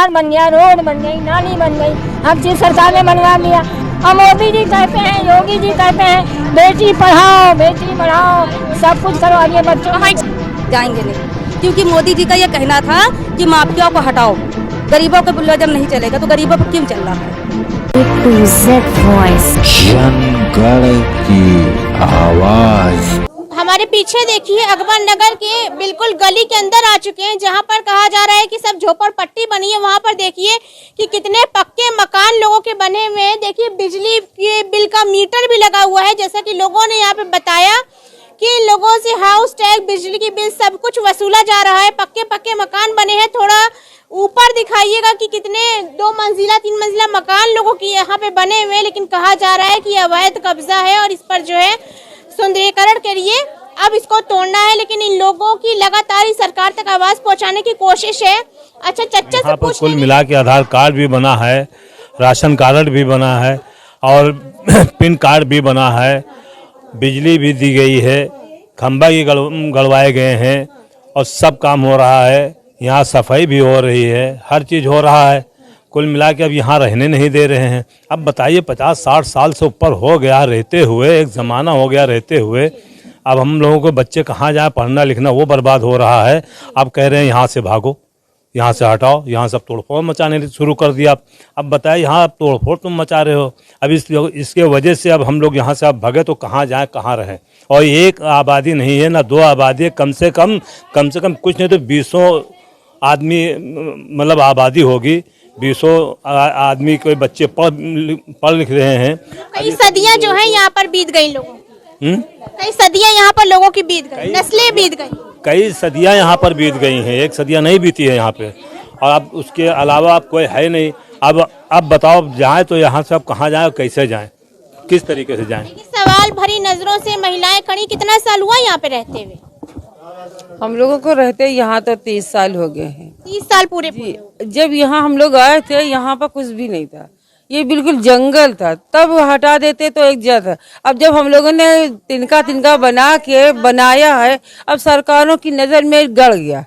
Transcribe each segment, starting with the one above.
आधार बन गया, रोड बन गई, नाली बन गई, हर चीज सरकार ने बनवा दिया। और मोदी जी कहते हैं, योगी जी कहते हैं बेटी पढ़ाओ बेटी बढ़ाओ, सब कुछ करो। अब ये बच्चों जाएंगे नहीं, क्योंकि मोदी जी का ये कहना था कि माफिया को हटाओ, गरीबों के बुलडोजर नहीं चलेगा, तो गरीबों पर क्यों चल रहा है। जनगण की आवाज। हमारे पीछे देखिए अकबर नगर के बिल्कुल गली के अंदर आ चुके हैं, जहां पर कहा जा रहा है कि सब झोपड़पट्टी बनी है। वहां पर देखिए कि कितने पक्के मकान लोगों के बने हुए हैं। देखिए बिजली के बिल का मीटर भी लगा हुआ है, जैसा कि लोगों ने यहाँ पे बताया कि लोगों से हाउस टैक्स, बिजली की बिल सब कुछ वसूला जा रहा है। पक्के पक्के मकान बने हैं। थोड़ा ऊपर दिखाइएगा कि कितने 2 मंजिला 3 मंजिला मकान लोगों की यहाँ पे बने हुए हैं, लेकिन कहा जा रहा है कि अवैध कब्जा है और इस पर जो है सुंदरीकरण के लिए अब इसको तोड़ना है। लेकिन इन लोगों की लगातार ही सरकार तक आवाज पहुंचाने की कोशिश है। अच्छा चच्चा से पूछ, कुल मिला के आधार कार्ड भी बना है, राशन कार्ड भी बना है और पिन कार्ड भी बना है, बिजली भी दी गई है, खंभा भी गड़वाए गए हैं और सब काम हो रहा है। यहाँ सफाई भी हो रही है, हर चीज़ हो रहा है। कुल मिला के अब यहाँ रहने नहीं दे रहे हैं। अब बताइए 50-60 साल से ऊपर हो गया रहते हुए, एक ज़माना हो गया रहते हुए, अब हम लोगों के बच्चे कहाँ जाए, पढ़ना लिखना वो बर्बाद हो रहा है। अब कह रहे हैं यहाँ से भागो, यहाँ से हटाओ, यहाँ सब तोड़फोड़ मचाने शुरू कर दिया। अब बताइए यहाँ तोड़फोड़ तुम मचा रहे हो। अब इसके वजह से अब हम लोग यहाँ से अब भागे तो कहाँ जाएँ, कहाँ रहें। और एक आबादी नहीं है ना 2 आबादी है, कम से कम कुछ नहीं तो 20 आदमी मतलब आबादी होगी। 20 आदमी के बच्चे पढ़ लिख रहे हैं। कई सदियां जो है यहाँ पर बीत गई लोगों, कई सदियां यहाँ पर लोगों की बीत गई, नस्लें बीत गई, कई सदियां यहाँ पर बीत गई हैं, एक सदियां नहीं बीती है यहाँ पे। और अब उसके अलावा अब कोई है नहीं। अब बताओ जाएं तो यहाँ से अब कहाँ जाएं, कैसे जाएं, किस तरीके से जाएं। सवाल भरी नजरों से महिलाएं खड़ी। कितना साल हुआ यहाँ पे रहते हुए? हम लोगों को रहते यहाँ तो 30 साल हो गए हैं। 30 साल पूरे। जब यहाँ हम लोग आए थे यहाँ पर कुछ भी नहीं था, ये बिल्कुल जंगल था, तब हटा देते तो एक जगह था। अब जब हम लोगों ने तिनका बना के बनाया है, अब सरकारों की नज़र में गड़ गया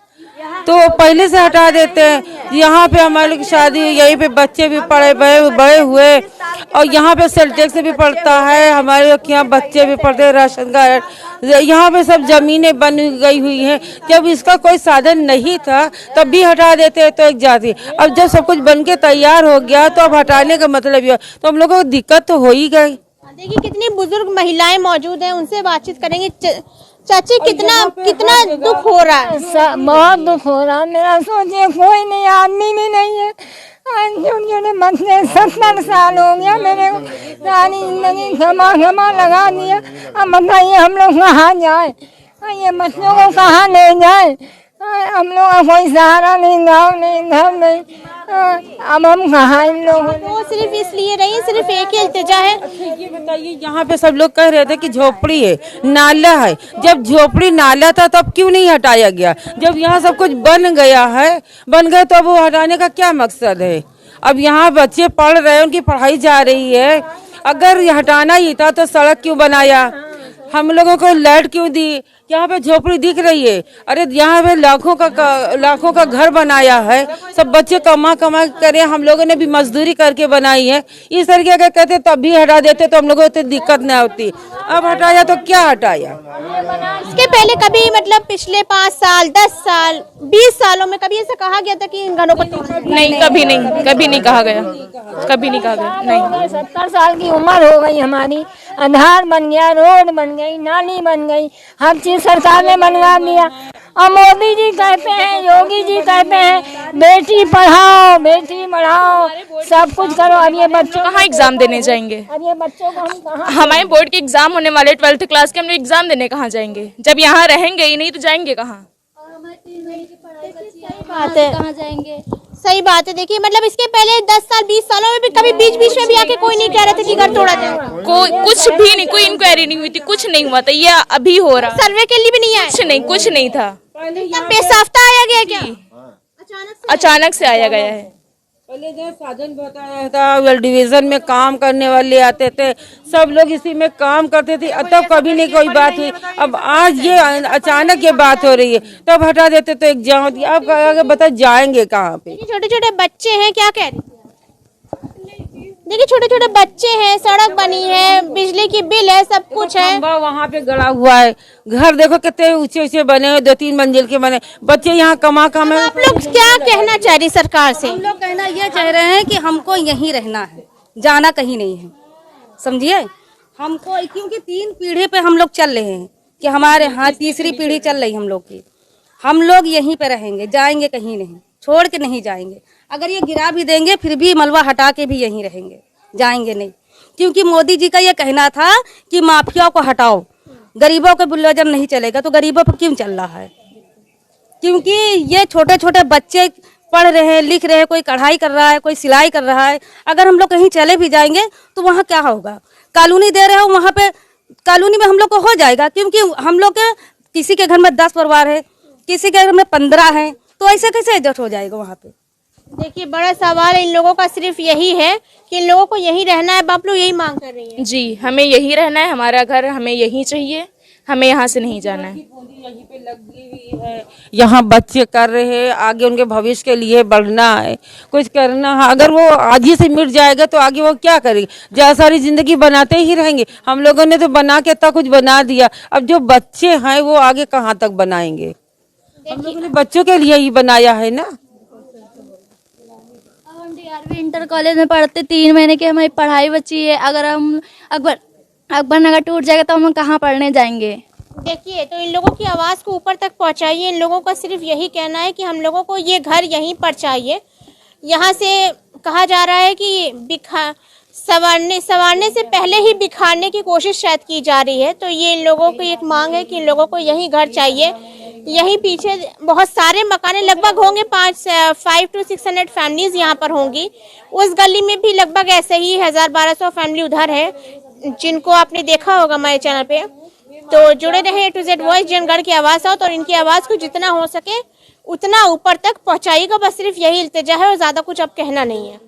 तो पहले से हटा देते हैं। यहाँ पे हमारे की शादी, यहीं पे बच्चे भी बड़े हुए और यहाँ पे सेल टैक्स भी पड़ता है, हमारे यहाँ बच्चे भी पढ़ते हैं, राशन कार्ड, यहाँ पे सब जमीनें बन गई हुई हैं। जब इसका कोई साधन नहीं था तब भी हटा देते तो एक जाति। अब जब सब कुछ बन के तैयार हो गया तो अब हटाने का मतलब ये, तो हम लोगों को दिक्कत तो हो ही गई। देखिए कितनी बुजुर्ग महिलाएं मौजूद हैं, उनसे बातचीत करेंगे। चाची कितना दुख हो रहा है? बहुत दुख हो रहा है। मेरा सोचिए कोई नहीं, आदमी भी नहीं है। छोटे बच्चे 70 साल हो गया मेरे को, सारी जिंदगी घमा लगा दिया। अब बताइए हम लोग कहाँ जाए, ये बच्चों को कहाँ ले जाए। हम लोग का कोई सहारा नहीं, गाँव नहीं, घर नहीं। अब हम कहाँ इन लोगों वो सिर्फ इसलिए रही, सिर्फ एक ही इल्तिजा है। ये बताइए यहाँ पे सब लोग कह रहे थे कि झोपड़ी है, नाला है। जब झोपड़ी नाला था तब क्यों नहीं हटाया गया? जब यहाँ सब कुछ बन गए तो अब वो हटाने का क्या मकसद है? अब यहाँ बच्चे पढ़ रहे हैं, उनकी पढ़ाई जा रही है। अगर हटाना ही था तो सड़क क्यों बनाया, हम लोगों को लाइट क्यों दी? यहाँ पे झोपड़ी दिख रही है, अरे यहाँ पे लाखों का घर बनाया है। सब बच्चे कमा करे, हम लोगों ने भी मजदूरी करके बनाई है। इस तरीके का कहते तब भी हटा देते तो हम लोगों को दिक्कत नहीं होती। अब हटाया तो क्या हटाया? इसके पहले कभी मतलब पिछले 5 साल 10 साल 20 सालों में कभी ऐसा कहा गया था कि इन घरों को नहीं, कभी नहीं कहा गया, कभी नहीं कहा गया। नहीं, 70 साल की उम्र हो गई हमारी, आधार बन गया, रोड बन गई, नाली बन गई, हर चीज सरकार ने बनवा दिया। और मोदी जी कहते हैं, योगी जी कहते हैं बेटी पढ़ाओ बेटी बढ़ाओ, सब कुछ करो। अब ये बच्चों कहाँ एग्जाम देने जाएंगे? अब ये बच्चों को हम कहाँ, हमारे बोर्ड के एग्जाम होने वाले 12th क्लास के, हम लोग एग्जाम देने कहाँ जाएंगे? जब यहाँ रहेंगे ही नहीं तो जाएंगे कहाँ? कहाँ जाएंगे? सही बात है। देखिए मतलब इसके पहले 10 साल 20 सालों में भी कभी बीच में भी आके कोई नहीं कह रहा था कि घर तोड़ा जाए। कुछ भी नहीं, कोई इंक्वायरी नहीं हुई थी, कुछ नहीं हुआ था। ये अभी हो रहा, सर्वे के लिए भी नहीं आया, कुछ नहीं था। बेसाफ्ता आया गया क्या? अचानक से आया गया है। पहले जो साधन बताया था, डिवीजन में काम करने वाले आते थे, सब लोग इसी में काम करते थे, तब कभी नहीं कोई बात हुई। अब आज ये अचानक ये बात हो रही है, तब हटा देते तो एग्जाम होती। अब अगर बता जाएंगे कहाँ पे? छोटे छोटे बच्चे हैं, क्या कह रहे हैं? देखिए छोटे छोटे बच्चे हैं, सड़क बनी है, बिजली की बिल है, सब कुछ है। वहाँ पे गड़ा हुआ है, घर देखो कितने ऊंचे ऊंचे बने हुए, 2-3 मंजिल के बने। बच्चे यहाँ कमा आप लोग क्या कहना चाह रही सरकार से? हम लोग कहना ये चाह रहे हैं कि हमको यहीं रहना है, जाना कहीं नहीं है, समझिए हमको, क्योंकि 3 पीढ़ी पे हम लोग चल रहे हैं कि हमारे यहाँ 3री पीढ़ी चल रही हम लोग की। हम लोग यहीं पे रहेंगे, जाएंगे कहीं नहीं, छोड़ के नहीं जाएंगे। अगर ये गिरा भी देंगे फिर भी मलबा हटा के भी यहीं रहेंगे, जाएंगे नहीं। क्योंकि मोदी जी का ये कहना था कि माफिया को हटाओ, गरीबों के बुलडोजर नहीं चलेगा। तो गरीबों पर क्यों चल रहा है? क्योंकि ये छोटे छोटे बच्चे पढ़ रहे हैं, लिख रहे हैं, कोई कढ़ाई कर रहा है, कोई सिलाई कर रहा है। अगर हम लोग कहीं चले भी जाएंगे तो वहाँ क्या होगा? कॉलोनी दे रहे हो, वहाँ पे कॉलोनी में हम लोग को हो जाएगा। क्योंकि हम लोग के किसी के घर में 10 परिवार है, किसी के घर में 15 है, तो ऐसे कैसे एडजस्ट हो जाएगा वहाँ पे? देखिए बड़ा सवाल इन लोगों का सिर्फ यही है कि इन लोगों को यहीं रहना है। बाप लोग यही मांग कर रही है। जी, हमें यही रहना है, हमारा घर हमें यही चाहिए, हमें यहाँ से नहीं जाना है। यहीं पे लगी हुई है, यहाँ बच्चे कर रहे हैं, आगे उनके भविष्य के लिए बढ़ना है, कुछ करना है। अगर वो आज ही से मिट जाएगा तो आगे वो क्या करेंगे? जहाँ सारी जिंदगी बनाते ही रहेंगे। हम लोगों ने तो बना के इतना कुछ बना दिया, अब जो बच्चे हैं वो आगे कहाँ तक बनाएंगे? हम लोगों ने बच्चों के लिए ही बनाया है ना। हम DRV इंटर कॉलेज में पढ़ते, 3 महीने की हमारी पढ़ाई बची है। अगर हम अकबर नगर टूट जाएगा तो हम कहाँ पढ़ने जाएंगे? देखिए तो इन लोगों की आवाज़ को ऊपर तक पहुंचाइए। इन लोगों का सिर्फ यही कहना है कि हम लोगों को ये घर यहीं पर चाहिए। यहाँ से कहा जा रहा है कि संवारने से पहले ही बिखारने की कोशिश शायद की जा रही है। तो ये इन लोगों की एक मांग है कि इन लोगों को यहीं घर चाहिए। यहीं पीछे बहुत सारे मकान लगभग होंगे, 500 to 600 फैमिलीज यहाँ पर होंगी। उस गली में भी लगभग ऐसे ही 1000-1200 फैमिली उधर है, जिनको आपने देखा होगा हमारे चैनल पे। तो जुड़े रहे A to Z voice, Jangarh की आवाज़ हो, तो इनकी आवाज़ को जितना हो सके उतना ऊपर तक पहुँचाइएगा। बस सिर्फ यही इल्तिजा है और ज़्यादा कुछ अब कहना नहीं है।